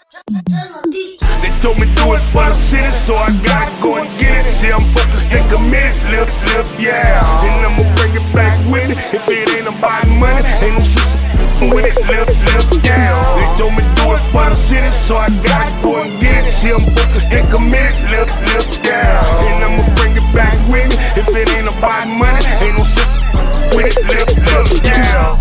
They told me do it for the city, so I gotta go and get it. See, I'm focused and committed, live, yeah. And I'ma bring it back with me. If it ain't about money, ain't no sense with it, live, yeah. They told me do it for the city, so I gotta go and get it. See, I'm focused and committed, live, yeah. And I'ma bring it back with me. If it ain't about money, ain't no sense with it, live, yeah.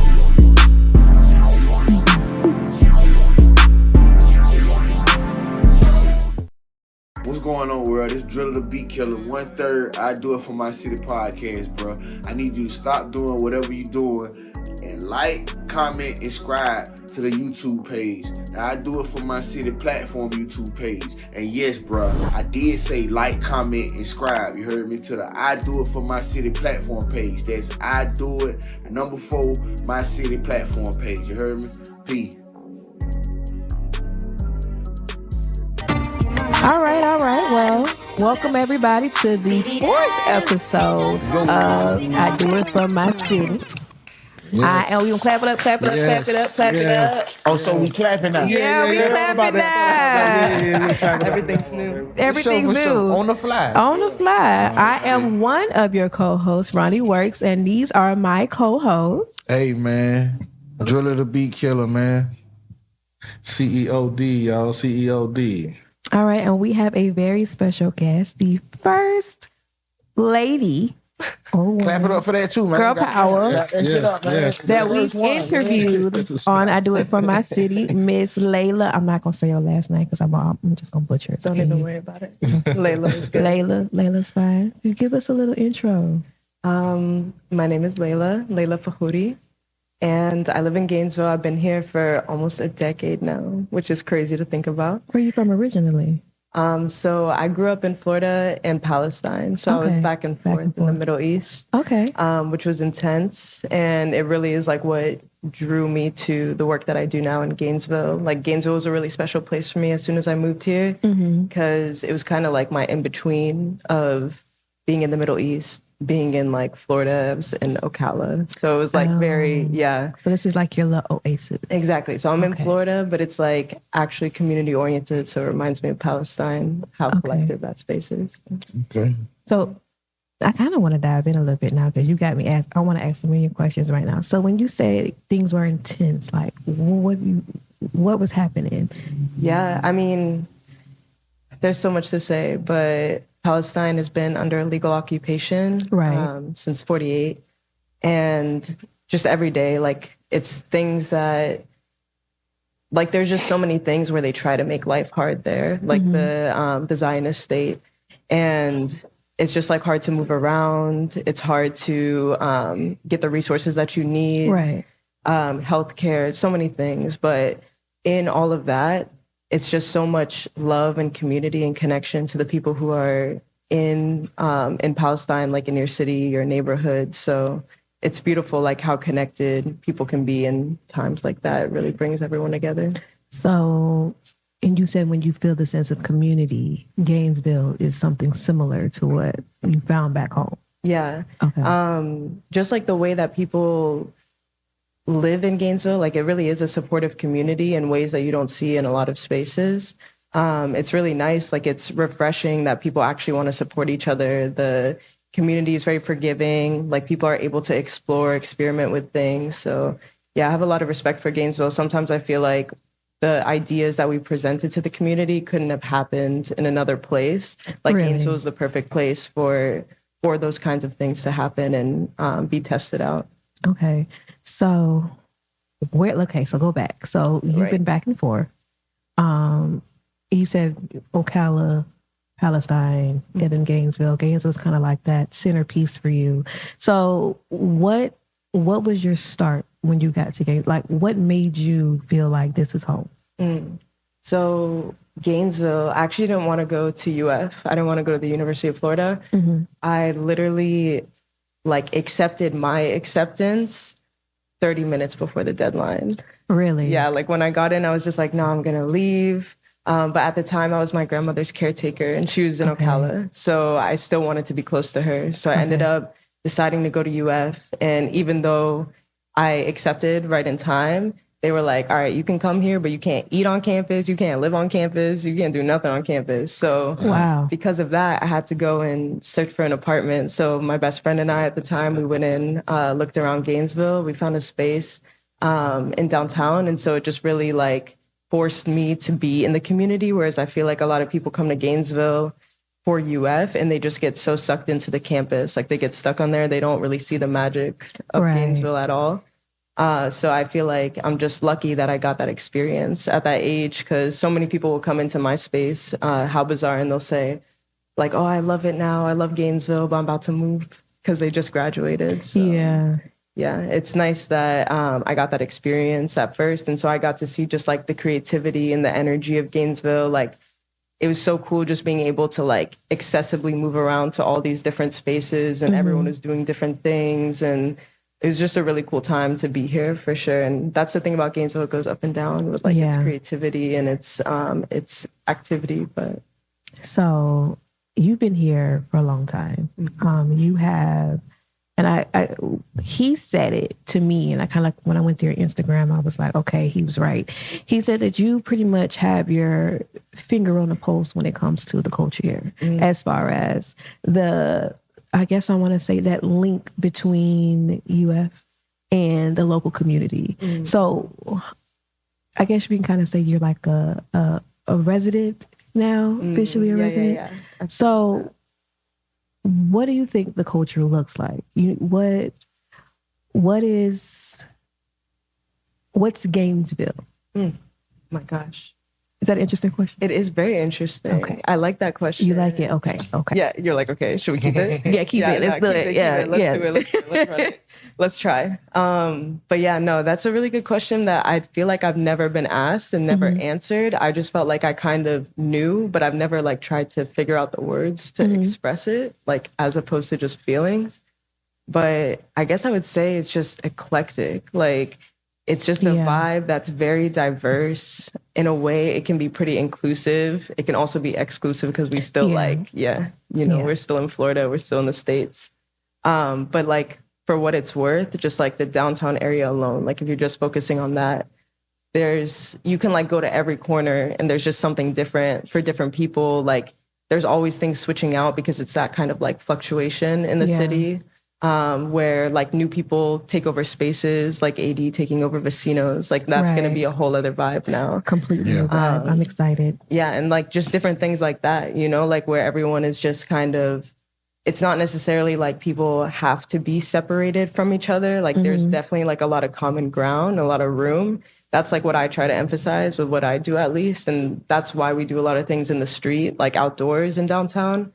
What's going on, world? It's Driller the Beat Killer, 1/3. I do it for my city podcast, bro. I need you to stop doing whatever you're doing and like, comment, and subscribe to the YouTube page. Now, I do it for my city platform YouTube page. And yes, bro, I did say like, comment, and subscribe. You heard me, to the I do it for my city platform page. That's I do it, number 4, my city platform page. You heard me? Peace. All right. Well, welcome everybody to the 4th episode of I Do It For My City. Yes. And we gonna clap it up. Clap it up. Oh, so we clapping now. Yeah, we clapping now. Everything's new. Everything's For new. sure. On the fly. On the fly. I am one of your co-hosts, Ronnie Works, and these are my co-hosts. Hey, man. Driller the Beat Killer, man. CEOD, y'all. CEOD. All right, and we have a very special guest, the first lady. Clap it up for that too, man. Girl power. Yes. That we interviewed on I Do It For My City, Miss Laila. I'm not gonna say your last name because I'm just gonna butcher it. Don't even worry about it. Laila is good. Laila's fine. You give us a little intro. My name is Laila Fakhoury, and I live in Gainesville. I've been here for almost a decade now, which is crazy to think about. Where are you from originally? So I grew up in Florida and Palestine. So I was back and forth in the Middle East. Okay. Which was intense. And it really is like what drew me to the work that I do now in Gainesville. Like Gainesville was a really special place for me as soon as I moved here, because it was kind of like my in-between of being in the Middle East, being in like Florida. I was in Ocala. So it was like So this is like your little oasis. Exactly. So I'm in Florida, but it's like actually community oriented. So it reminds me of Palestine, how collective that space is. Okay. So I kind of want to dive in a little bit now because you got me asked. I want to ask a million questions right now. So when you said things were intense, like what was happening? Yeah, I mean, there's so much to say, but Palestine has been under legal occupation since 48. And just every day, like it's things that, like there's just so many things where they try to make life hard there, like the Zionist state. And it's just like hard to move around. It's hard to get the resources that you need. Right. Healthcare, so many things. But in all of that, it's just so much love and community and connection to the people who are in Palestine, like in your city, your neighborhood. So it's beautiful, like how connected people can be in times like that. It really brings everyone together. So, and you said when you feel the sense of community, Gainesville is something similar to what you found back home. Yeah. Okay. Just like the way that people live in Gainesville, like it really is a supportive community in ways that you don't see in a lot of spaces. It's really nice. Like it's refreshing that people actually want to support each other. The community is very forgiving. Like people are able to explore, experiment with things. So yeah, I have a lot of respect for Gainesville. Sometimes I feel like the ideas that we presented to the community couldn't have happened in another place. Like Gainesville is the perfect place for those kinds of things to happen and be tested out. Okay. So so go back. So you've been back and forth. You said Ocala, Palestine, and then Gainesville. Gainesville's kind of like that centerpiece for you. So what was your start when you got to Gainesville? Like what made you feel like this is home? So Gainesville, I actually didn't want to go to UF. I didn't want to go to the University of Florida. I literally like accepted my acceptance 30 minutes before the deadline. Really? Yeah, like when I got in, I was just like, no, I'm going to leave. But at the time, I was my grandmother's caretaker, and she was in Ocala. So I still wanted to be close to her. So I ended up deciding to go to UF. And even though I accepted right in time, they were like, all right, you can come here, but you can't eat on campus. You can't live on campus. You can't do nothing on campus. So because of that, I had to go and search for an apartment. So my best friend and I at the time, we went in, looked around Gainesville. We found a space in downtown. And so it just really like forced me to be in the community. Whereas I feel like a lot of people come to Gainesville for UF and they just get so sucked into the campus. Like they get stuck on there. They don't really see the magic of Gainesville at all. So I feel like I'm just lucky that I got that experience at that age, because so many people will come into my space, How Bizarre, and they'll say like, oh, I love it now. I love Gainesville, but I'm about to move, because they just graduated. So, yeah, it's nice that I got that experience at first. And so I got to see just like the creativity and the energy of Gainesville. Like it was so cool just being able to like accessibly move around to all these different spaces, and everyone was doing different things. And it was just a really cool time to be here for sure. And that's the thing about Gainesville, it goes up and down with like its creativity and its activity. But so you've been here for a long time. You have, and I he said it to me, and I kind of like, when I went to your Instagram, I was like, okay, he was right. He said that you pretty much have your finger on the pulse when it comes to the culture here, as far as I guess I want to say that link between UF and the local community. So I guess you can kind of say you're like a resident now, officially a resident. Yeah. So what do you think the culture looks like? What's Gainesville? My gosh. Is that an interesting question? It is very interesting. Okay. I like that question. You like it? Okay. Yeah, you're like, okay, should we keep it? Yeah, keep it. Let's do it. Let's do it. Let's run it. Let's try. But yeah, no, that's a really good question that I feel like I've never been asked and never answered. I just felt like I kind of knew, but I've never like tried to figure out the words to express it, like as opposed to just feelings. But I guess I would say it's just eclectic. Like it's just a vibe that's very diverse. In a way, it can be pretty inclusive. It can also be exclusive because we still we're still in Florida. We're still in the States. But like for what it's worth, just like the downtown area alone, like if you're just focusing on that, you can like go to every corner and there's just something different for different people. Like there's always things switching out because it's that kind of like fluctuation in the city. Where like new people take over spaces, like AD taking over Vecinos, like that's going to be a whole other vibe now. Completely new vibe. I'm excited. Yeah, and like just different things like that, you know, like where everyone is just kind of, it's not necessarily like people have to be separated from each other. Like there's definitely like a lot of common ground, a lot of room. That's like what I try to emphasize with what I do at least. And that's why we do a lot of things in the street, like outdoors in downtown,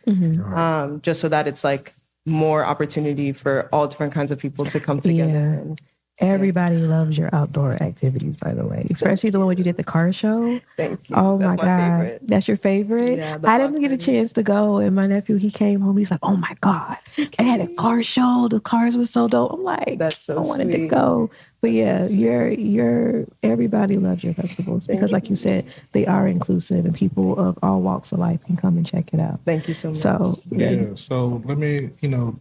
just so that it's like more opportunity for all different kinds of people to come together. Everybody loves your outdoor activities, by the way, especially the one where you did the car show. Thank you. Oh my God. Favorite. That's your favorite? Yeah, I didn't get a chance to go, and my nephew, he came home. He's like, oh my God, I had a car show. The cars were so dope. I'm like, that's so I wanted to go. But you're everybody loves your festivals because like you said, they are inclusive and people of all walks of life can come and check it out. Thank you so much. So so let me,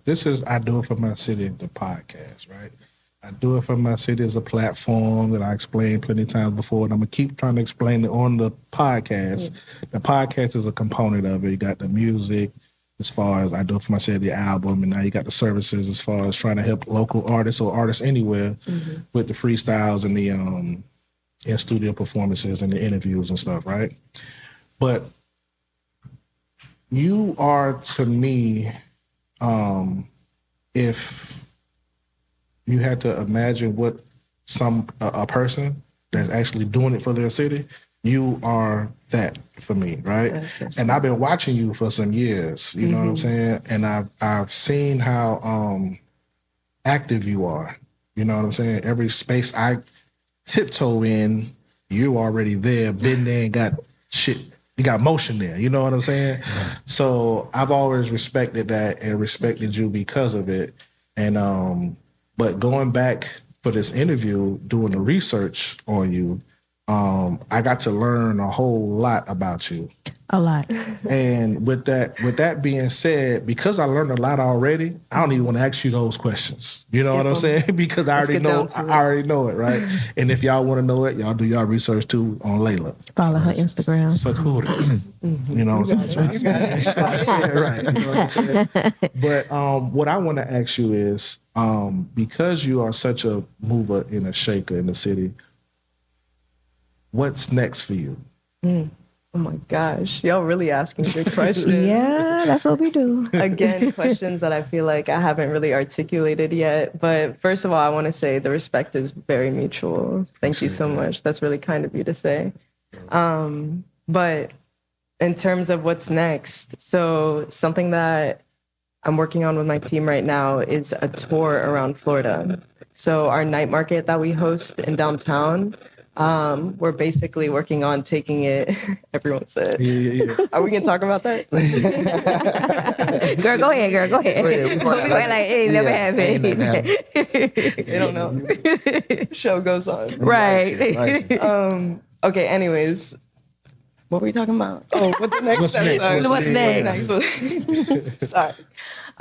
this is I Do It For My City, the podcast, right? I Do It For My City as a platform that I explained plenty of times before, and I'm gonna keep trying to explain it on the podcast. The podcast is a component of it. You got the music, as far as I Do It For My City, the album, and now you got the services as far as trying to help local artists or artists anywhere with the freestyles and the in-studio performances and the interviews and stuff, right? But you are, to me, if you had to imagine what a person that's actually doing it for their city, you are that for me, right? And I've been watching you for some years, you know what I'm saying? And I've seen how active you are, you know what I'm saying? Every space I tiptoe in, you already there, been there and got shit, you got motion there, you know what I'm saying? So I've always respected that and respected you because of it. And but going back for this interview, doing the research on you, I got to learn a whole lot about you. A lot. And with that being said, because I learned a lot already, I don't even want to ask you those questions. You know what I'm saying? Because I already know it, right? And if y'all want to know it, y'all do y'all research too on Layla. Follow her Instagram. Fakhoury. You know what I'm saying? Right. You know what I'm saying? But what I want to ask you is, because you are such a mover and a shaker in the city, what's next for you? Oh my gosh, y'all really asking good questions. Yeah, that's what we do. Again, questions that I feel like I haven't really articulated yet. But first of all, I want to say the respect is very mutual. Thank you so much. That's really kind of you to say. But in terms of what's next, so something that I'm working on with my team right now is a tour around Florida. So our night market that we host in downtown, we're basically working on taking it. Everyone said, yeah. Are we gonna talk about that? Girl, go ahead. We're going like, hey, never happened. They don't know. Show goes on. Right. Okay, anyways. What were we talking about? Oh, what the next episode? What's next? Sorry.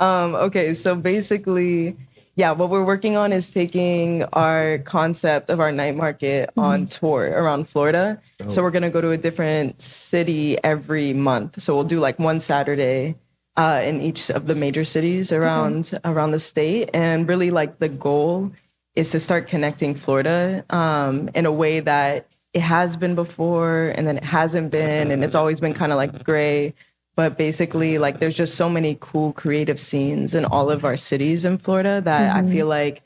Okay, so basically, yeah, what we're working on is taking our concept of our night market on tour around Florida. Oh. So we're going to go to a different city every month. So we'll do like one Saturday in each of the major cities around the state. And really like the goal is to start connecting Florida in a way that it has been before and then it hasn't been. And it's always been kind of like gray. But basically, like, there's just so many cool creative scenes in all of our cities in Florida that I feel like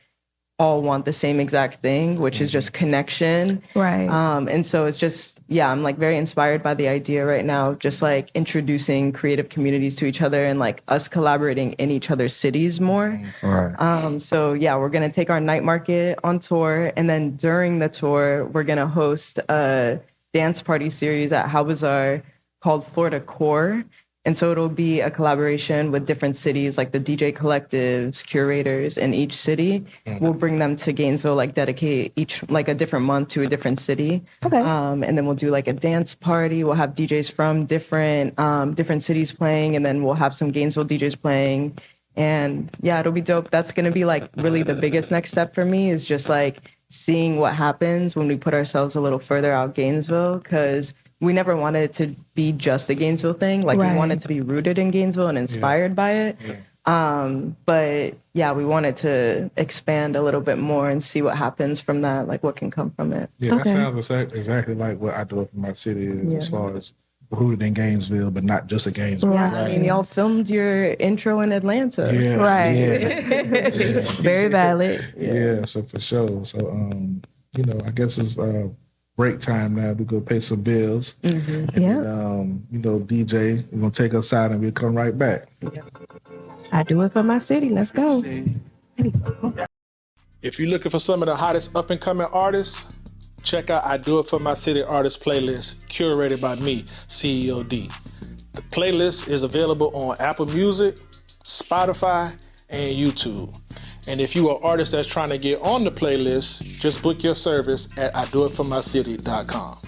all want the same exact thing, which is just connection. Right. And so it's just, yeah, I'm like very inspired by the idea right now, just like introducing creative communities to each other and like us collaborating in each other's cities more. Right. So yeah, we're going to take our night market on tour. And then during the tour, we're going to host a dance party series at How Bazaar called Florida Core. And so it'll be a collaboration with different cities, like the DJ collectives, curators in each city. We'll bring them to Gainesville, like dedicate each, like a different month to a different city. Okay. And then we'll do like a dance party. We'll have DJs from different cities playing, and then we'll have some Gainesville DJs playing. And yeah, it'll be dope. That's going to be like really the biggest next step for me is just like seeing what happens when we put ourselves a little further out Gainesville, because we never wanted it to be just a Gainesville thing. Like we wanted to be rooted in Gainesville and inspired by it. But yeah, we wanted to expand a little bit more and see what happens from that, like what can come from it. Yeah, that sounds exactly like what I do up in my city as far as rooted in Gainesville, but not just a Gainesville. Yeah, I mean, y'all filmed your intro in Atlanta. Yeah. Right. Yeah. Very valid. Yeah, so for sure. So, I guess it's break time now. We go pay some bills. And then, DJ, we're going to take us out and we'll come right back. I do it for my city. Let's go. If you're looking for some of the hottest up-and-coming artists, check out I Do It For My City Artist playlist, curated by me, CEO D. The playlist is available on Apple Music, Spotify, and YouTube. And if you are an artist that's trying to get on the playlist, just book your service at idoitformycity.com.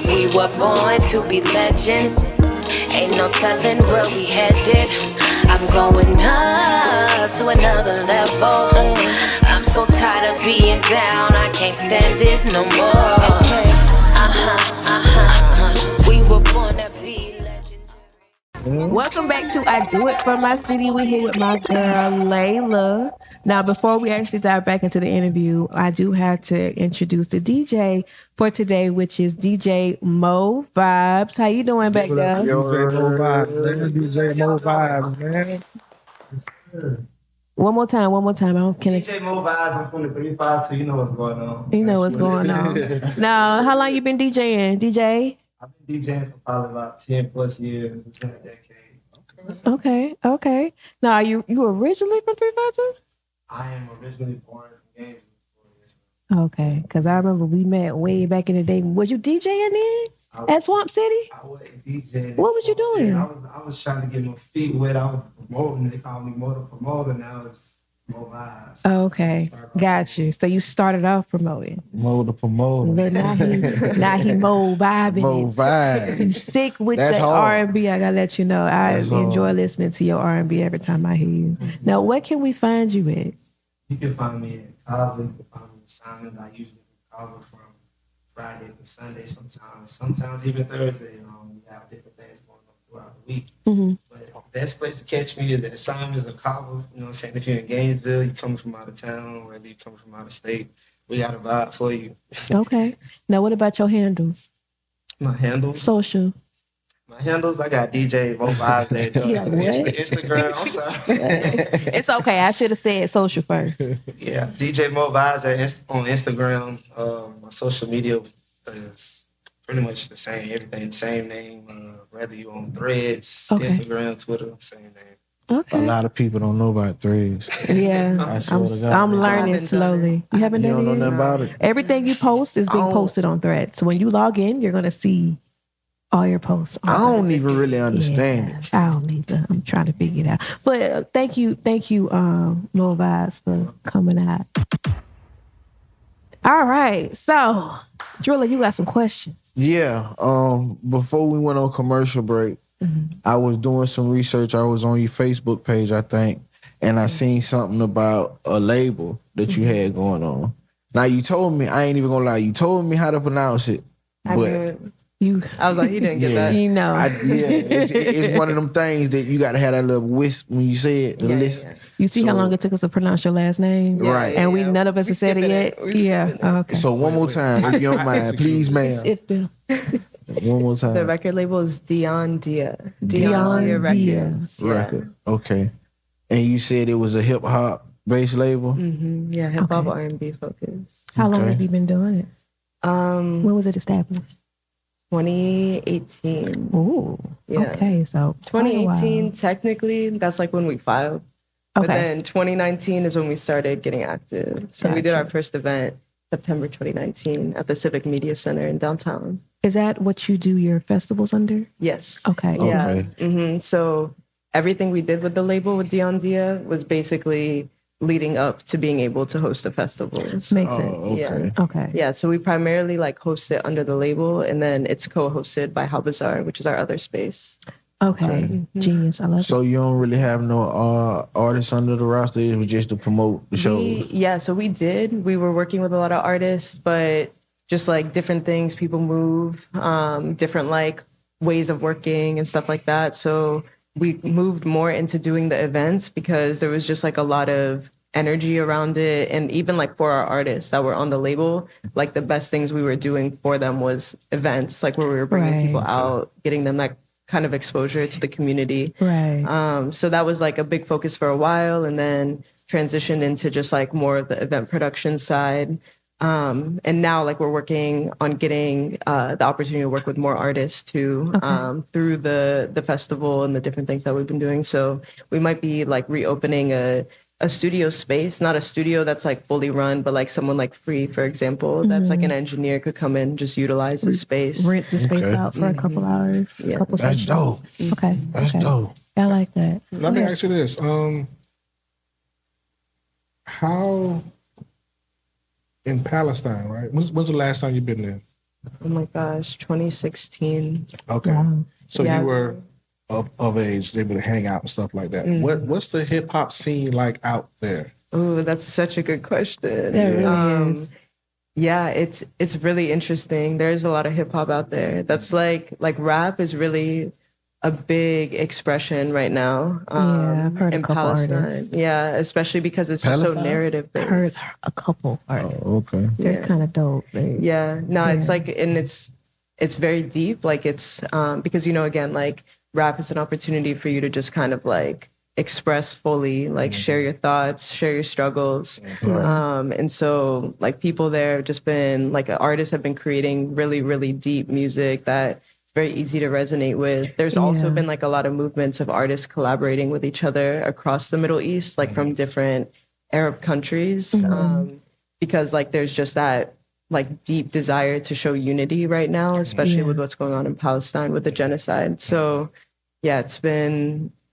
We were born to be legends. Ain't no telling where we headed. I'm going up to another level. I'm so tired of being down, I can't stand it no more. We were born to be legendary. Welcome back to I Do It For My City. We're here with my girl, Layla. Now, before we actually dive back into the interview, I do have to introduce the DJ for today, which is DJ Mo Vibes. How you doing back there? DJ Mo Vibes, man. One more time. DJ Mo Vibes, I'm from the 35, so you know what's going on. You know what's going on. Now, how long you been DJing, DJ? I've been DJing for probably about 10 plus years. It's been a decade. Okay. Now, are you originally from 352? I am originally born from Gainesville. Okay, because I remember we met way back in the day. Was you DJing then at Swamp City? I wasn't DJing. What was you doing? I was trying to get my feet wet. I was promoting. They called me motor promoter. Now it's Mo Vibes. Okay, got you. So you started off promoting. Mo the promoter. But now he Mo vibing. Mo it. vibe. He's sick with That's the hard. R&B. I gotta let you know. I enjoy listening to your R&B every time I hear you. Now, where can we find you at? You can find me at Cobbler. You can find me at Simon. I usually do Cobbler from Friday to Sunday sometimes even Thursday. We have different things going on throughout the week. But the best place to catch me is at Simon's or Cobbler. You know what I'm saying? If you're in Gainesville, you coming from out of town, whether you coming from out of state, we got a vibe for you. Okay. Now, what about your handles? My handles? Social. My handles, I got DJ Mo Vibes at Yeah, what? Instagram. I'm sorry. It's okay. I should have said social first. Yeah, DJ Mo Vibes on Instagram. My social media is pretty much the same. Everything the same name. Whether you on Threads, Okay. Instagram, Twitter, same name. Okay. A lot of people don't know about Threads. Yeah, I swear to God. I'm learning haven't done slowly. You haven't You done don't know it nothing yet? about it. Everything you post is being posted on Threads. So when you log in, you're gonna see all your posts. I don't even really understand it. I don't either. I'm trying to figure it out. But thank you, Lil Vibes, for coming out. All right, so Drilla, you got some questions. Yeah. Before we went on commercial break, I was doing some research. I was on your Facebook page, I think, and I seen something about a label that you had going on. Now you told me, I ain't even gonna lie, you told me how to pronounce it, I but knew You, I was like, he didn't get Yeah. that. you know, it's one of them things that you gotta have that little wisp when you say it. The Yeah, list. yeah. you see how So- long it took us to pronounce your last name, Right. And we Yeah. none of us We have said it skipping yet. it. We skipping Yeah, it. okay. So one more time, if you don't mind, please, ma'am. Sit there. One more The time. record label is Dion Dia. Dion Dia Dia. Records. Yeah. Record. Okay. And you said it was a hip hop based label. Yeah, hip hop Okay. R&B focus. How long Okay. have you been doing it? When was it established? 2018. Ooh, Yeah. okay, so quite a 2018, while. technically, that's like when we filed. But Okay. then 2019 is when we started getting active. So we did Gotcha. our first event September 2019 at the Civic Media Center in downtown. Is that what you do your festivals under? Yes. Okay. Yeah. Okay. So everything we did with the label with Dion Dia was basically leading up to being able to host the festivals. Makes sense. Okay. Okay. Yeah, so we primarily like host it under the label, and then it's co-hosted by How Bizarre, which is our other space. Okay. Genius. I love So you don't really have no artists under the roster. It was just to promote the show. So we did. We were working with a lot of artists, but just like different things, people move, different like ways of working and stuff like that. So we moved more into doing the events because there was just like a lot of energy around it. And even like for our artists that were on the label, like the best things we were doing for them was events, like where we were bringing Right. people out, getting them that kind of exposure to the community. Right. So that was like a big focus for a while, and then transitioned into just like more of the event production side. And now like we're working on getting the opportunity to work with more artists too, through the festival and the different things that we've been doing. So we might be like reopening a studio space, not a studio that's like fully run, but like someone like Free, for example, that's like an engineer could come in, just utilize the space. Rent the space Okay. out for a couple hours, a couple That's sessions. dope. Okay. That's okay. dope. I like that. Let me ask you this. How in Palestine, right? When's the last time you've been there? Oh my gosh, 2016. Okay. Wow. So Yeah, you were of age, able to hang out and stuff like that. What's the hip hop scene like out there? Oh, that's such a good question. That really is. Yeah, it's really interesting. There's a lot of hip hop out there. That's like rap is really a big expression right now. Yeah, I've heard a in couple Palestine. artists. Yeah, especially because it's just so Palestine? narrative I heard based. a couple artists. Okay. They're Yeah. kind of dope. Yeah, no, it's Yeah. like, and it's very deep. Like it's because again, like rap is an opportunity for you to just kind of like express fully, like share your thoughts, share your struggles. And so like people there have just been like artists have been creating really, really deep music that it's very easy to resonate with. There's also Yeah. been like a lot of movements of artists collaborating with each other across the Middle East, like from different Arab countries. because like there's just that like deep desire to show unity right now, especially with what's going on in Palestine with the genocide. So yeah,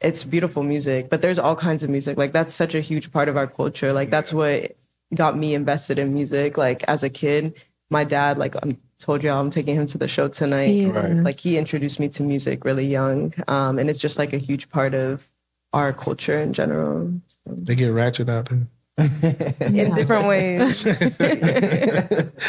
it's beautiful music, but there's all kinds of music. Like that's such a huge part of our culture. Like that's what got me invested in music. Like as a kid, my dad, like I told y'all, I'm taking him to the show tonight. Yeah. Right. Like he introduced me to music really young. And it's just like a huge part of our culture in general. They get ratchet out there. In different ways.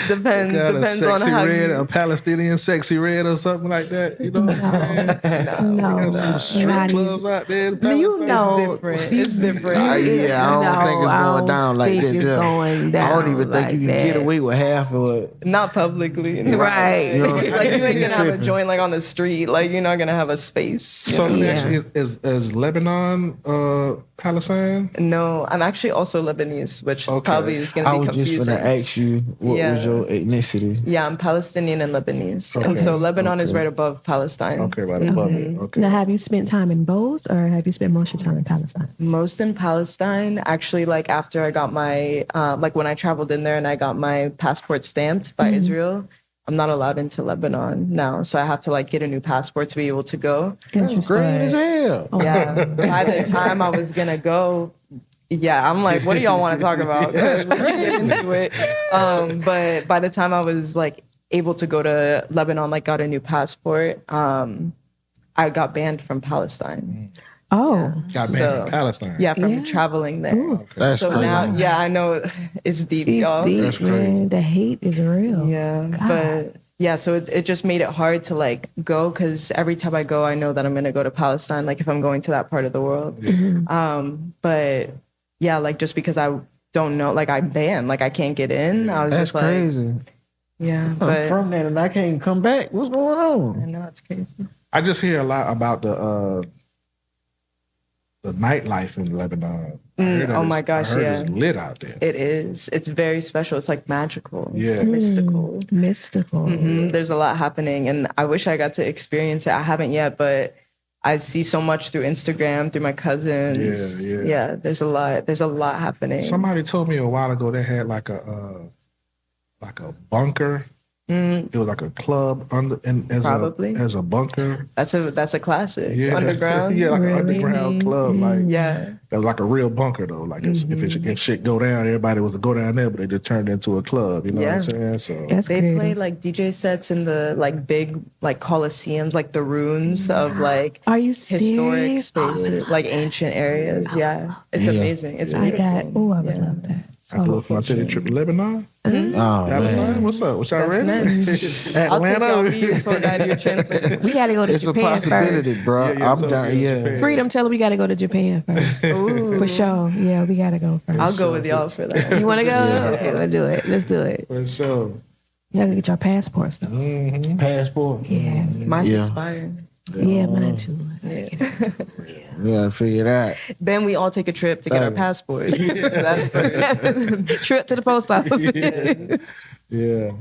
Depends Got a on sexy how red, you... a Palestinian sexy red or something like that. You know what I'm saying? No, Got some strip clubs out there. in you Palestine. know, It's different. Yeah, I don't think it's going down like think that. it's Yeah. going down I don't even think like you can that. get away with half of it. Not publicly. Right. You know what I'm saying? Like you ain't gonna have a Tripping. joint like on the street. Like you're not gonna have a space. you So know? let me ask you, is Lebanon Palestine? No, I'm actually also Lebanese, which Okay. probably is gonna I be was just confusing. gonna ask you what was your ethnicity. Yeah, I'm Palestinian and Lebanese. Okay. And so Lebanon is Okay. right above Palestine. Okay, right above it. Okay. Now, have you spent time in both, or have you spent most of your time in Palestine? Most in Palestine. Actually, like after I got my, like when I traveled in there and I got my passport stamped by Israel, I'm not allowed into Lebanon now. So I have to like get a new passport to be able to go. That's great as hell. Yeah. By the time I was gonna go, yeah, I'm like, what do y'all want to talk about? 'Cause we can get into it. But by the time I was like able to go to Lebanon, like got a new passport, I got banned from Palestine. Oh, Got banned So- from Palestine. Yeah, from Yeah. traveling there. That's So crazy. now, yeah, I know it's deep, y'all. it's deep, man. The hate is real. Yeah, but yeah, so it just made it hard to like go because every time I go, I know that I'm gonna go to Palestine. Like if I'm going to that part of the world, but yeah, like just because I don't know, like I'm banned, like I can't get in. I was That's just like, crazy. yeah, I'm but from there and I can't come back. What's going I on? know it's crazy. I just hear a lot about the nightlife in Lebanon. I heard that oh my it's- gosh, I heard yeah. it's lit out there. It is. It's very special. It's like magical. Yeah. Mystical. Mystical. There's a lot happening, and I wish I got to experience it. I haven't yet, but I see so much through Instagram, through my cousins. Yeah. There's a lot. There's a lot happening. Somebody told me a while ago they had like a bunker. It was like a club under and Probably. as a bunker. That's a classic. Yeah, Underground. yeah, like Really? an underground club. Like Yeah. that was like a real bunker though. Like if shit go down, everybody was to go down there, but they just turned it into a club. You know what I'm saying? So That's They creative. play like DJ sets in the like big like coliseums, like the ruins of like Are you historic serious? Oh, spaces, like ancient areas. Yeah, it's amazing. It's I beautiful. got. Oh, I would love that. I do it for my city trip to Lebanon. Oh, Palestine, man. what's up? What y'all That's ready? next. I'll take y'all be your tour guide, your translator. We got to go to It's a Japan possibility, first. bro. Yeah, I'm totally. down. Yeah. Japan. Freedom, tell her we got to go to Japan first. For sure. Yeah, we got to go first. I'll go with y'all for that. You want to go? Okay, let's do it. Let's do it. For sure. Y'all gotta get your passports though. Passport. Yeah. Mine's Yeah. expired. Yeah, mine too. Yeah, figure it out. Then we all take a trip to get our passports. That's first. Trip to the post office. Yeah.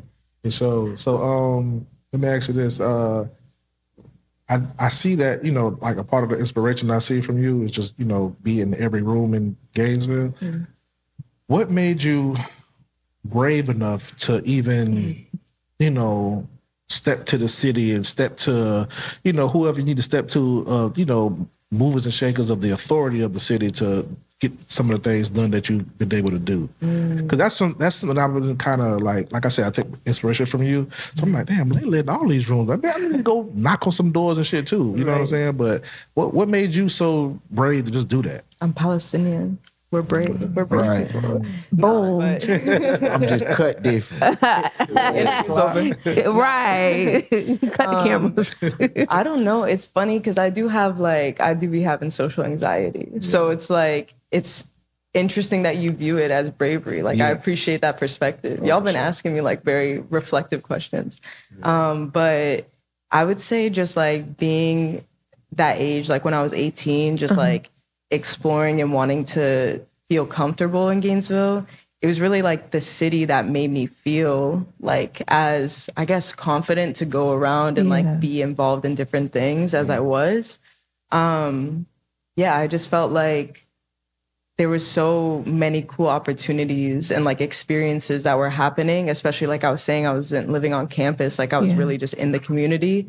For sure. So let me ask you this. I see that, you know, like a part of the inspiration I see from you is just, you know, be in every room in Gainesville. What made you brave enough to even, you know, step to the city and step to, you know, whoever you need to step to, you know, movers and shakers of the authority of the city to get some of the things done that you've been able to do? Because that's something I've been kind of like I said, I take inspiration from you. So I'm like, damn, they live in all these rooms. I need to go knock on some doors and shit too. You know what I'm saying? But what made you so brave to just do that? I'm Palestinian. We're brave. We're brave. Right. Boom. But I'm just cut different. it's over. Right. Cut the cameras. I don't know. It's funny because I do be having social anxiety. So it's like, it's interesting that you view it as bravery. Like I appreciate that perspective. Y'all been asking me like very reflective questions. But I would say just like being that age, like when I was 18, just like exploring and wanting to feel comfortable in Gainesville. It was really like the city that made me feel like as, I guess, confident to go around and like be involved in different things as I was. I just felt like there was so many cool opportunities and like experiences that were happening, especially like I was saying, I wasn't living on campus. Like I was really just in the community.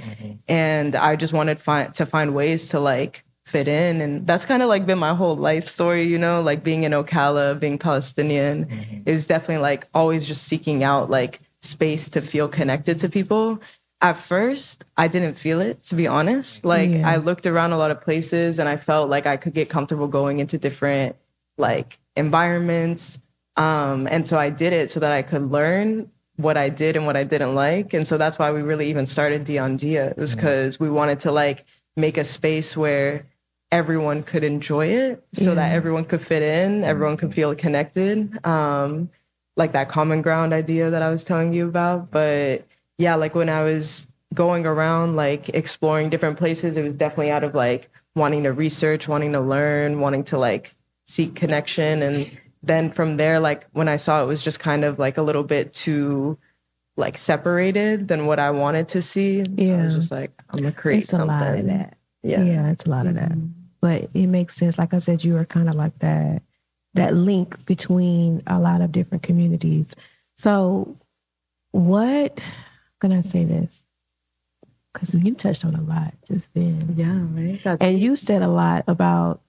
And I just wanted to find ways to like fit in. And that's kind of like been my whole life story, you know, like being in Ocala, being Palestinian. It was definitely like always just seeking out like space to feel connected to people. At first, I didn't feel it, to be honest. Like I looked around a lot of places and I felt like I could get comfortable going into different like environments. And so I did it so that I could learn what I did and what I didn't like. And so that's why we really even started Dia on Dia. It was because we wanted to like make a space where everyone could enjoy it so that everyone could fit in, everyone could feel connected. Like that common ground idea that I was telling you about. But yeah, like when I was going around, like exploring different places, it was definitely out of like wanting to research, wanting to learn, wanting to like seek connection. And then from there, like when I saw it was just kind of like a little bit too like separated than what I wanted to see. I was just like, I'm gonna create something. It's a lot of that. Yeah, it's a lot of that. But it makes sense. Like I said, you were kind of like that link between a lot of different communities. So what can I say this? Because you touched on a lot just then. Yeah, right. And you said a lot about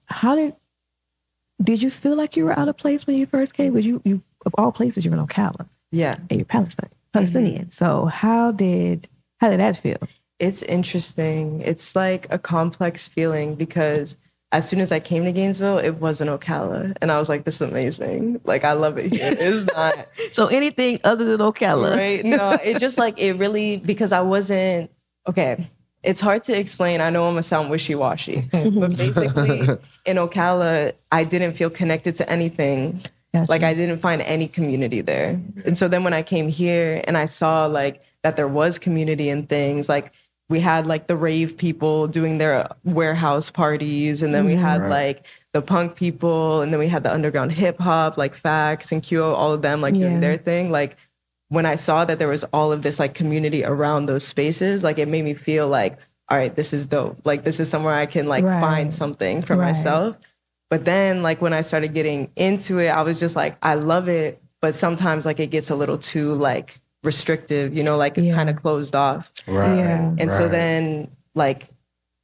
did you feel like you were out of place when you first came? Was you of all places, you're in Ocala. Yeah. And you're Palestinian. So how did that feel? It's interesting. It's like a complex feeling because as soon as I came to Gainesville, it wasn't Ocala. And I was like, this is amazing. Like, I love it here. It's not. So anything other than Ocala. Right? No, it just like, it really, because I wasn't, okay, it's hard to explain. I know I'm gonna sound wishy-washy. But basically, in Ocala, I didn't feel connected to anything. Gotcha. Like, I didn't find any community there. And so then when I came here and I saw like that there was community and things, like we had like the rave people doing their warehouse parties, and then we had like the punk people, and then we had the underground hip hop, like Fax and QO, all of them like doing their thing. Like when I saw that there was all of this like community around those spaces, like it made me feel like, all right, this is dope. Like this is somewhere I can like find something for myself. But then like when I started getting into it, I was just like, I love it, but sometimes like it gets a little too like restrictive, you know, like kind of closed off. And so then like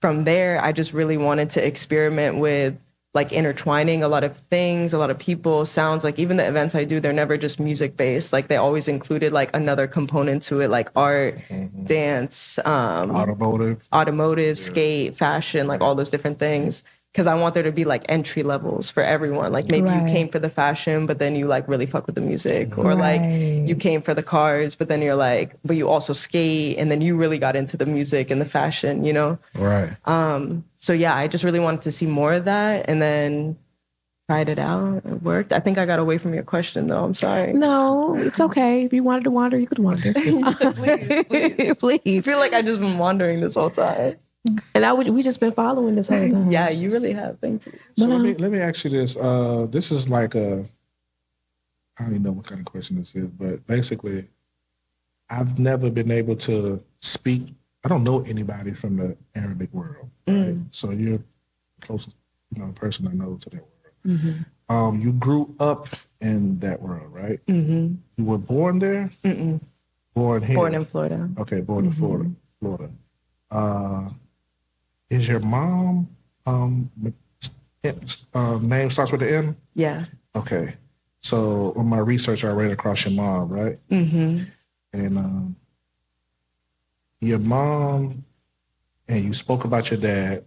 from there, I just really wanted to experiment with like intertwining a lot of things, a lot of people, sounds. Like even the events I do, they're never just music based. Like they always included like another component to it, like art, dance, automotive, skate, fashion, like all those different things. Because I want there to be like entry levels for everyone. Like maybe you came for the fashion, but then you like really fuck with the music. Or like you came for the cars, but then you're like, but you also skate, and then you really got into the music and the fashion, you know? So yeah, I just really wanted to see more of that, and then tried it out. It worked. I think I got away from your question though. I'm sorry. No, it's okay. If you wanted to wander, you could wander. Please. I feel like I just been wandering this whole time. And we just been following this whole time. Yeah, you really have. Thank you. So let me ask you this. This is like I don't even know what kind of question this is, but basically, I've never been able to speak. I don't know anybody from the Arabic world, right? So you're the closest, person I know to that world. You grew up in that world, right? You were born there? Born here? Born in Florida. Okay, born in Florida. Is your mom name starts with the M? Yeah. Okay. So on my research, I ran across your mom, right? And your mom, and you spoke about your dad,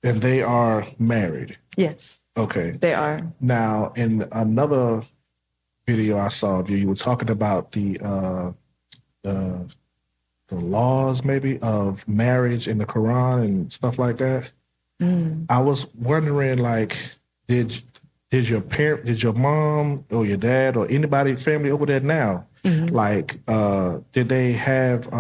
and they are married. Yes. Okay. They are. Now, in another video I saw of you, you were talking about the laws maybe of marriage in the Quran and stuff like that. I was wondering, like, did your mom or your dad or anybody family over there now, like, did they have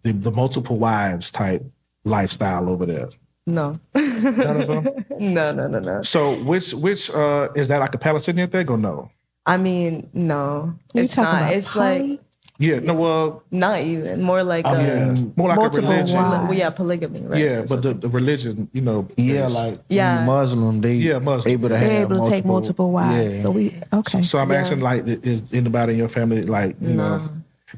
the multiple wives type lifestyle over there? No. None of them? No. So which is that like a Palestinian thing or no? I mean, no. You're it's not. It's poly? like Yeah, no, well, not even more like more like multiple, a religion. Polygamy, right? Yeah, but the religion, you know, Muslim, they Muslim. able to They're have able to take multiple wives. Yeah. So we So I'm asking, like, is anybody in your family, like, you know,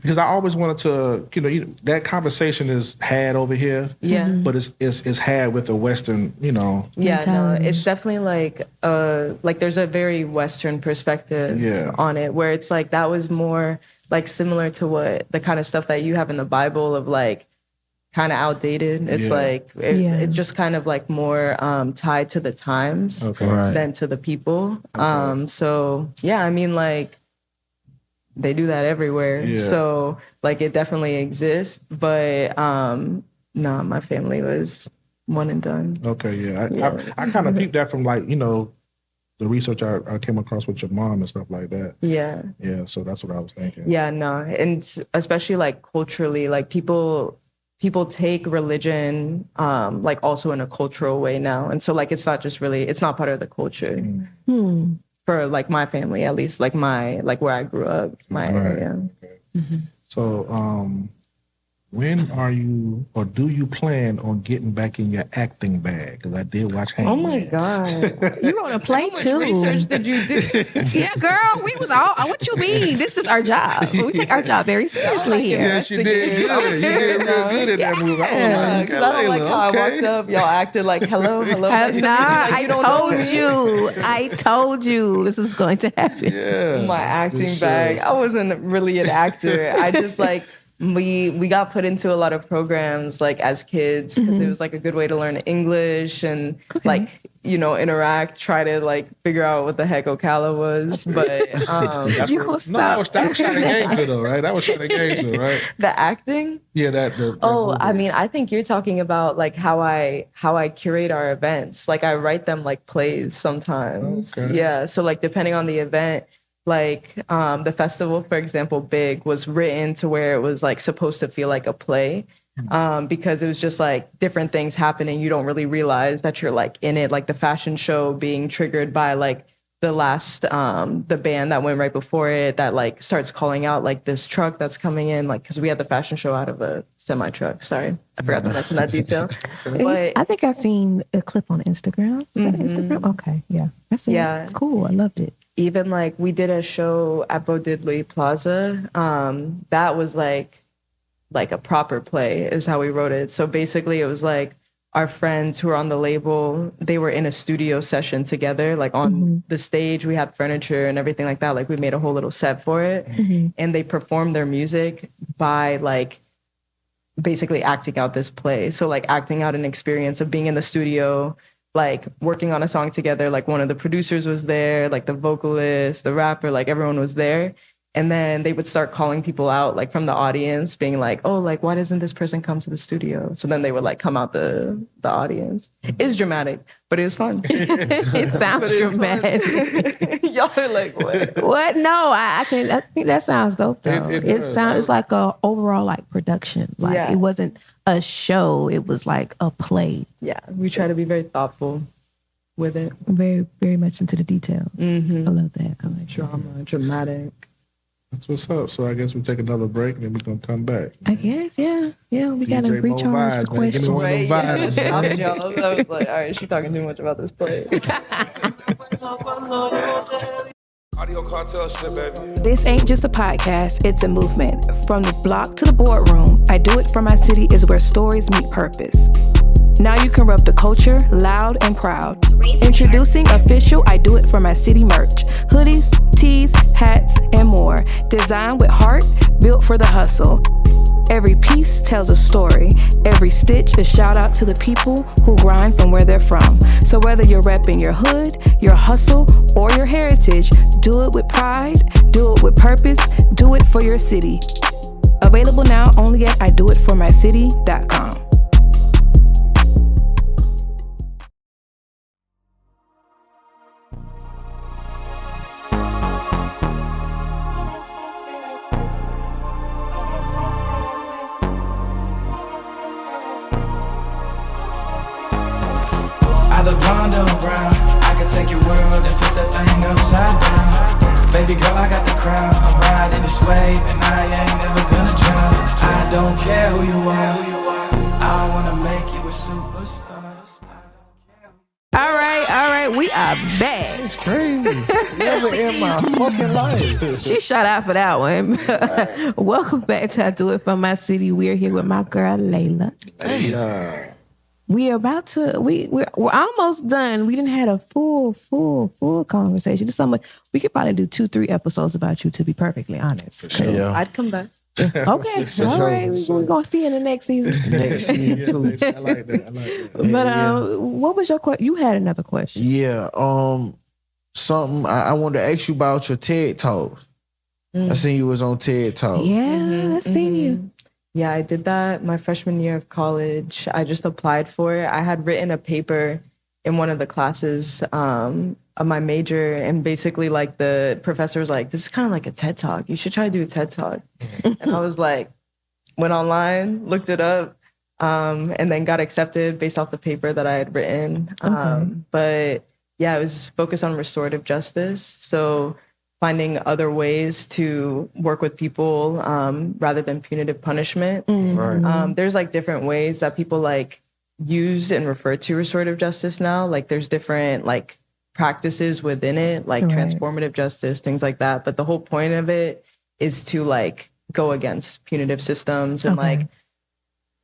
because I always wanted to, that conversation is had over here. Yeah. But it's had with the Western, Yeah, no, it's definitely like there's a very Western perspective on it, where it's like that was more like similar to what the kind of stuff that you have in the Bible of like kind of outdated. It's like it's just kind of like more tied to the times than to the people. So yeah, I mean, like they do that everywhere. Yeah. So like it definitely exists, but my family was one and done. Okay, yeah. I kind of peeped that from like, the research I came across with your mom and stuff like that. Yeah. Yeah, so that's what I was thinking. Yeah, no. And especially like culturally, like people take religion like also in a cultural way now. And so like it's not part of the culture. For like my family, at least, like where I grew up, my area. Okay. Mm-hmm. So when are you, or do you plan on getting back in your acting bag? Because I did watch Hangman. Oh my God. You were on a plane too. How much research did you do? Yeah, girl, we was all, what you mean? This is our job. We take our job very seriously here. Yeah, she did good. You did real good in that movie. I was like, I don't like how I walked up. Y'all acted like, hello. I told you this is going to happen. Yeah. My acting bag. I wasn't really an actor. I just like, we got put into a lot of programs like as kids because it was like a good way to learn English and like interact, try to like figure out what the heck Ocala was. But you gonna stop? That was trying to engage me though, right? That was trying to engage me, right? The acting? Yeah, I mean, I think you're talking about like how I curate our events. Like I write them like plays sometimes. Okay. Yeah, so like depending on the event. Like the festival, for example, Big was written to where it was like supposed to feel like a play because it was just like different things happening. You don't really realize that you're like in it, like the fashion show being triggered by like the last, the band that went right before it that like starts calling out like this truck that's coming in, like because we had the fashion show out of a semi truck. Sorry, I forgot to mention that detail. I think I've seen a clip on Instagram. Is that Instagram? Okay, yeah. It's cool. I loved it. Even like we did a show at Bo Diddley Plaza. That was like a proper play is how we wrote it. So basically it was like our friends who were on the label, they were in a studio session together, like on the stage, we had furniture and everything like that. Like we made a whole little set for it and they performed their music by like basically acting out this play. So like acting out an experience of being in the studio, like working on a song together, like one of the producers was there, like the vocalist, the rapper, like everyone was there. And then they would start calling people out like from the audience being like, oh, like, why doesn't this person come to the studio? So then they would like come out the audience. It's dramatic, but it was fun. It sounds dramatic. Y'all are like, what? What? No, I think that sounds dope though. It's like a overall like production. Like it wasn't a show, it was like a play. Yeah, we try to be very thoughtful with it. Very, very much into the details. I love that. I like drama, dramatic. That's what's up. So I guess we'll take another break and then we're going to come back. I guess, yeah. Yeah, we got to recharge the question. Give me one of them vibes. I was like, all right, she's talking too much about this play. Audio cartel shit, baby. This ain't just a podcast, it's a movement. From the block to the boardroom, I Do It For My City is where stories meet purpose. Now you can rep the culture loud and proud. Introducing official I Do It For My City merch. Hoodies, tees, hats, and more. Designed with heart, built for the hustle. Every piece tells a story. Every stitch is shout out to the people who grind from where they're from. So whether you're repping your hood, your hustle, or your heritage, do it with pride, do it with purpose, do it for your city. Available now only at IDoItForMyCity.com. Either blonde or brown, I can take your world and flip that thing upside down. Baby girl, I got the crown, I'm riding this wave and I ain't never don't care who you are. I wanna make you a superstar. All right, we are back. It's crazy. Never in my fucking life. She shot out for that one. Welcome back to I Do It For My City. We're here with my girl, Laila. We're almost done. We didn't had a full conversation. This summer, we could probably do 2-3 episodes about you, to be perfectly honest. Yeah. I'd come back. Okay, all right. We're going to see you in the next season. Next season too. I like that. But what was your question? You had another question. Yeah. Something I wanted to ask you about your TED Talk. I seen you was on TED Talk. Yeah, I seen you. Yeah, I did that my freshman year of college. I just applied for it. I had written a paper in one of the classes of my major, and basically like the professor was like, this is kind of like a TED Talk. You should try to do a TED Talk. And I was like, went online, looked it up, and then got accepted based off the paper that I had written. But yeah, it was focused on restorative justice. So finding other ways to work with people rather than punitive punishment. Right. There's like different ways that people like use and refer to restorative justice now. Like there's different like practices within it, like transformative justice, things like that. But the whole point of it is to like go against punitive systems and like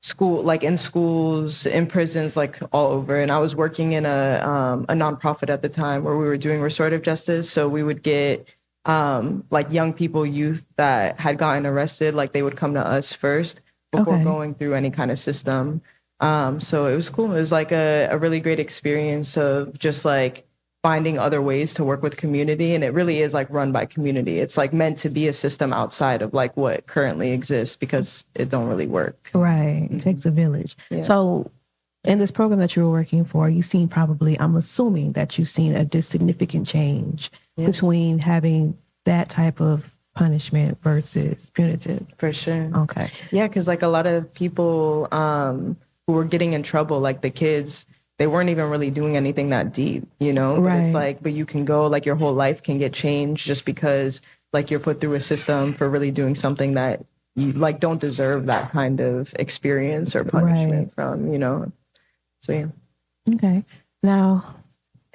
school, like in schools, in prisons, like all over. And I was working in a nonprofit at the time where we were doing restorative justice. So we would get like young people, youth that had gotten arrested, like they would come to us first before going through any kind of system. So it was cool. It was like a really great experience of just like finding other ways to work with community. And it really is like run by community. It's like meant to be a system outside of like what currently exists because it don't really work. Right. It takes a village. Yeah. So in this program that you were working for, you've seen probably, I'm assuming that you've seen a significant change between having that type of punishment versus punitive. For sure. Okay. Yeah, because like a lot of people who were getting in trouble, like the kids, they weren't even really doing anything that deep, you know? Right. But it's like, but you can go, like your whole life can get changed just because like you're put through a system for really doing something that you like don't deserve that kind of experience or punishment from, you know? So yeah. Okay. Now,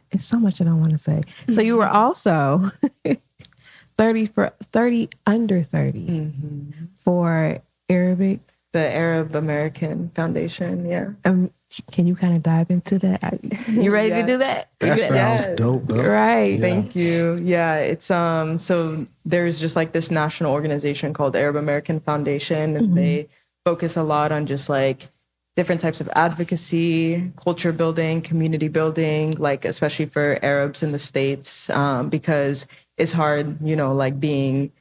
it's so much that I want to say. So you were also 30 under 30 for Arabic. The Arab American Foundation, yeah. Can you kind of dive into that? You ready to do that? That sounds dope, though. Right. Yeah. Thank you. Yeah, it's so there's just like this national organization called Arab American Foundation, and they focus a lot on just like different types of advocacy, culture building, community building, like especially for Arabs in the States, because it's hard, you know, like being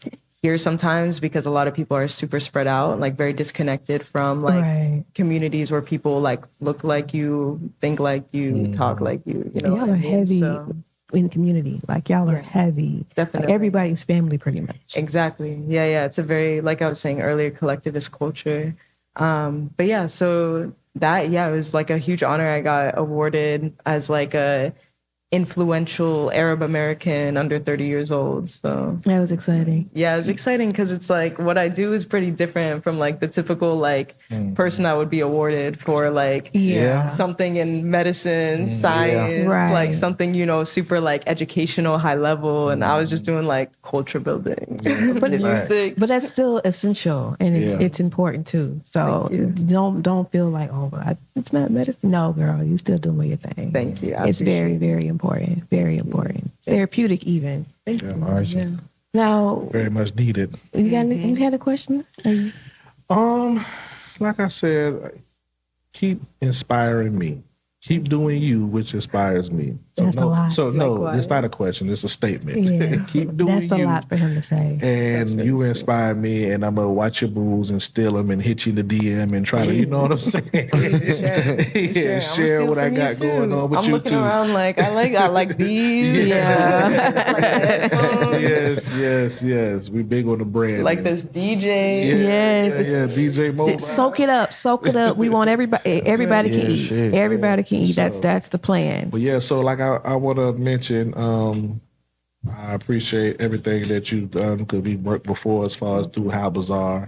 here sometimes because a lot of people are super spread out, like very disconnected from like communities where people like look like you, think like you, talk like you know. Y'all are heavy in community. Like y'all are heavy. Definitely. Like everybody's family pretty much. Exactly. Yeah. It's a very, like I was saying earlier, collectivist culture. But yeah, so that, it was like a huge honor. I got awarded as like a influential Arab American under 30 years old. So that was exciting. Yeah, it was exciting because it's like what I do is pretty different from like the typical like person that would be awarded for like something in medicine, science, like something, you know, super like educational, high level. And I was just doing like culture building, but music. But that's still essential and it's important too. So don't feel like, it's not medicine. No, girl, you still doing your thing. Thank you. It's very, very important. Very important. Therapeutic even. Thank you. Now, very much needed. You had a question? Like I said, keep inspiring me. Keep doing you, which inspires me. So that's a lot. So no, it's not a question. It's a statement. Yes. Keep doing that's a lot for him to say. And you inspire me, and I'm gonna watch your moves and steal them and hit you in the DM and try to, you know what I'm saying? Share what I got going on with I'm you looking too. around like I like these. Yes. We big on the brand. Like this DJ. DJ mode. Soak it up. We want everybody can eat. Everybody can eat. That's the plan. But yeah, so like I want to mention, I appreciate everything that you've done because we worked before as far as through How Bizarre,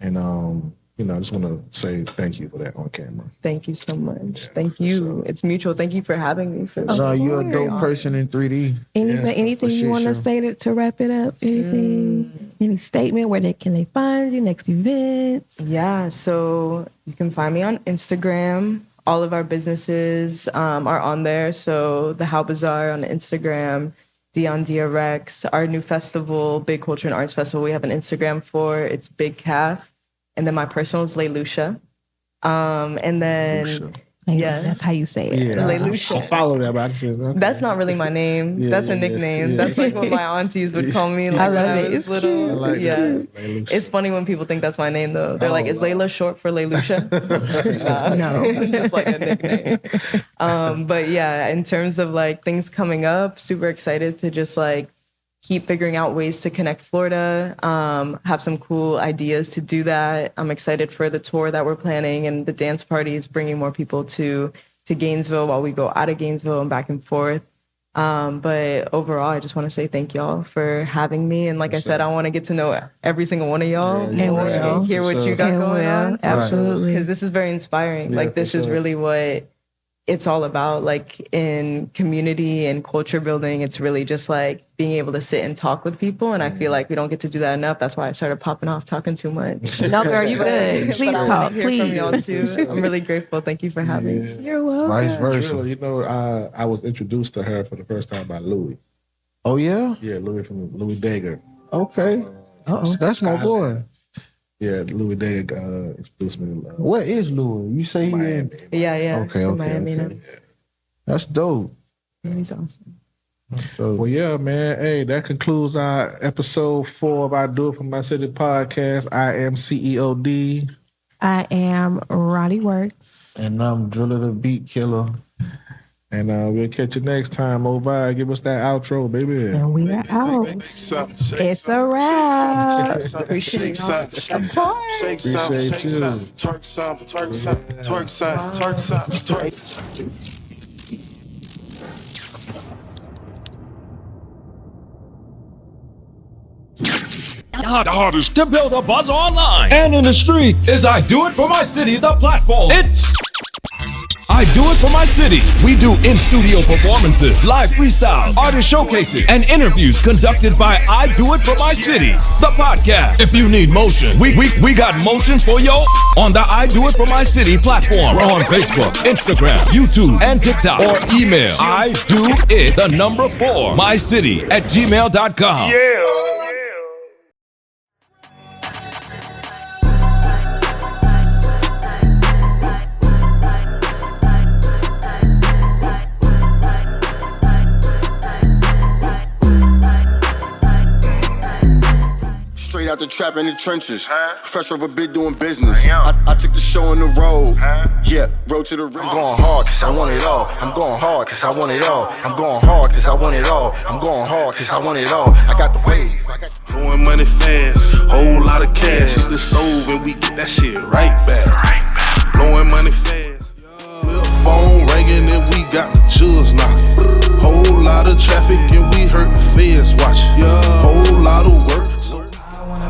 and I just want to say thank you for that on camera. Thank you so much. Thank you. Sure. It's mutual. Thank you for having me. So you're a dope person in 3D. Anything you want to say to wrap it up? Anything? Any statement? Can they find you? Next events? Yeah. So you can find me on Instagram. All of our businesses are on there. So the How Bazaar on Instagram, Dion Dia Rex, our new festival, Big Culture and Arts Festival. We have an Instagram for. It's Big Calf. And then my personal is Leilusha. And then, that's how you say it. Yeah, Leilusha. I follow that, but I just, okay. That's not really my name. That's a nickname. Yeah. That's like what my aunties would call me. Like, I love when it. was It's little. cute. Like Yeah. It's funny when people think that's my name, though. They're like, is Layla short for Leilusha? No. Just like a nickname. But yeah, in terms of like things coming up, super excited to just like keep figuring out ways to connect Florida, have some cool ideas to do that. I'm excited for the tour that we're planning and the dance parties, bringing more people to Gainesville while we go out of Gainesville and back and forth. But overall, I just want to say thank y'all for having me. And like I said, I want to get to know every single one of y'all and hear what you got going on. Absolutely. Because this is very inspiring. Like this is really what it's all about. Like in community and culture building, it's really just like being able to sit and talk with people. And I feel like we don't get to do that enough. That's why I started popping off talking too much. No, girl, you good. Please talk, Hear please. from y'all too. I'm really grateful. Thank you for having me. You're welcome. Vice versa. I was introduced to her for the first time by Louis. Oh yeah? Yeah, Louis Dager. Okay. That's my boy. Yeah, Louis Dager introduced me to What is Louis? You say he in? Yeah. Okay, He's in okay, Miami now. That's dope. He's awesome. Well, yeah, man. Hey, that concludes our episode 4 of I Do It For My City podcast. I am CEO D. I am Ronnie Works. And I'm Driller the Beat Killer. And we'll catch you next time. Oh, bye. Give us that outro, baby. And we are out. It's a wrap. Appreciate y'all. Of course. Appreciate you. Twerk some, twerk some, twerk some, twerk some, twerk. The hardest to build a buzz online and in the streets is I Do It For My City, the platform. It's I Do It For My City. We do in-studio performances, live freestyles, artist showcases, and interviews conducted by I Do It For My City, the podcast. If you need motion, we got motion for yo on the I Do It For My City platform. We're on Facebook, Instagram, YouTube, and TikTok. Or email I Do It, the number 4, mycity@gmail.com. Yeah. Straight out the trap in the trenches, fresh off a bit doing business. I took the show on the road, road to the rim. I'm going hard cause I want it all. I'm going hard cause I want it all. I'm going hard cause I want it all. I'm going hard cause I want it all. I got the wave. Blowing money fast, whole lot of cash. Hit the stove and we get that shit right back. Blowing money fast, flip phone ringing and we got the jewels knocking. Whole lot of traffic and we heard the feds watching. Whole lot of work.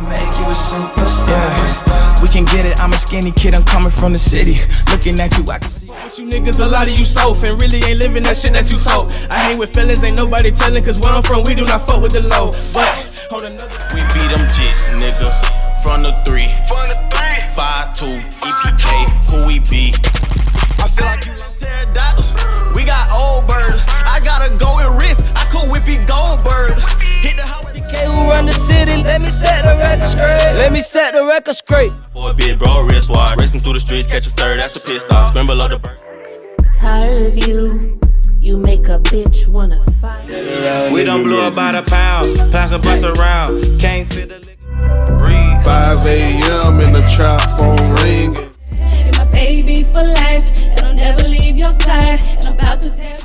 Make you a superstar. We can get it, I'm a skinny kid, I'm coming from the city. Looking at you, I can see with you niggas, a lot of you soft and really ain't living that shit that you told. I hang with feelings, ain't nobody telling, cause where I'm from, we do not fuck with the low. But, hold another. We beat them jits, nigga, from the 3. 5-2, EPK, who we be. I feel like you like $10. We got old birds, I gotta go and risk, I could whippy Goldberg. Hit the house. Who run the city? Let me set the record straight. Let me set the record straight. For a big bro wristwatch, racing through the streets, catch a sir, that's a pit stop. Scramble up the bird. Tired of you, you make a bitch wanna fight. We done blew up by the pound, pass a bus around. Can't fit the liquor. 5 a.m. in the trap, phone ringing. You're my baby for life, and I'll never leave your side. And I'm about to tell you.